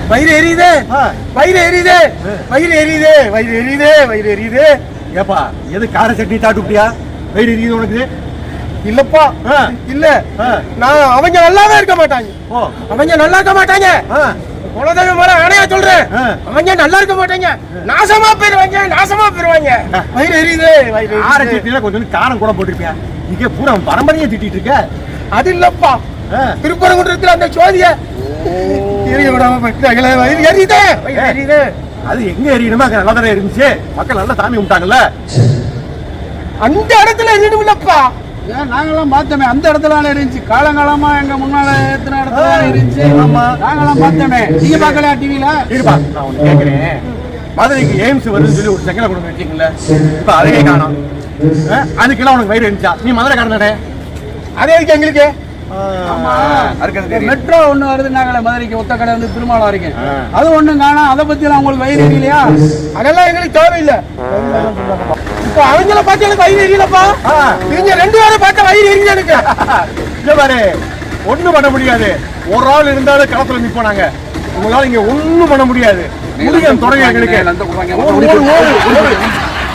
வயிறு எரியுது, வயிறு எரியுது, வயிறு எரியுது, வயிறு எரியுது, வயிறு எரியுது. ஏப்பா எது கார சட்னி சாப்பிட்டுட்டியா? வயிறு எரியுது உனக்கு? இல்லப்பா, இல்ல, நான் அவங்க நல்லாவே இருக்க மாட்டாங்க. அவங்க நல்லா இருக்க மாட்டாங்க. குலதெய்வம் மேல ஆணையா சொல்றேன், அவங்க நல்லா இருக்க மாட்டாங்க. நாசமா போயிருவாங்க, நாசமா போயிருவாங்க. வயிறு எரியுது, வயிறு கார சட்னில கொஞ்சம் காரம் கூட போட்டிருப்பியா? இங்க பூரா பரம்பரையே திட்டிட்டு இருக்க. அது இல்லப்பா, திருப்பரங்குன்றத்துல அந்த சோதிய எரிய விடாம பட்டாங்களே. வயிறு எரியுது, வயிறு எரியுது. அது எங்க எரியணுமோ அங்க நல்லா தானே இருந்துச்சு. மக்கள் நல்லா சாமி கும்பிட்டாங்கல்ல. அந்த இடத்துல எரியணும்லப்பா. நாங்கெல்லாம் பார்த்தோமே, அந்த இடத்துல இருந்துச்சு. காலங்காலமா எங்க முன்னால எத்தனை இடத்துல இருந்துச்சு. நாங்கெல்லாம் பார்த்தோமே, நீங்க பார்க்கலையா டிவில? இருப்பா, நான் ஒண்ணு கேட்கிறேன். மதுரைக்கு எய்ம்ஸ் வருதுன்னு சொல்லி ஒரு செங்கலை கொண்டு வச்சிங்களே, இப்ப அதையே காணோம். அதுக்கெல்லாம் உனக்கு வயிறு இருந்துச்சா? நீ மதுரை காரணே. அதே இருக்கு எங்களுக்கு. மெட்ரோ ஒண்ணு வருதுன்னாங்களே மதுரைக்கு, ஒத்தக்கடை வந்து திருமாவளம் வரைக்கும். அது ஒண்ணும் காணோம். அதை பத்தி எல்லாம் உங்களுக்கு வயிறு எரியலையா? அதெல்லாம் எங்களுக்கு தேவையில்லை. இப்போ அவங்கள பார்த்து எனக்கு வயிறு எரியலப்பா. நீங்க 2 பேரை பார்த்த வயிறு எரியுது எனக்கு. இல்ல பாரு, ஒண்ணும் பண்ண முடியாது. ஒரு ஆள் இருந்தாலும் களத்துல நிப்பானாங்க. உங்களால இங்க ஒண்ணும் பண்ண முடியாது. முடியும் தொடங்க எங்களுக்கு.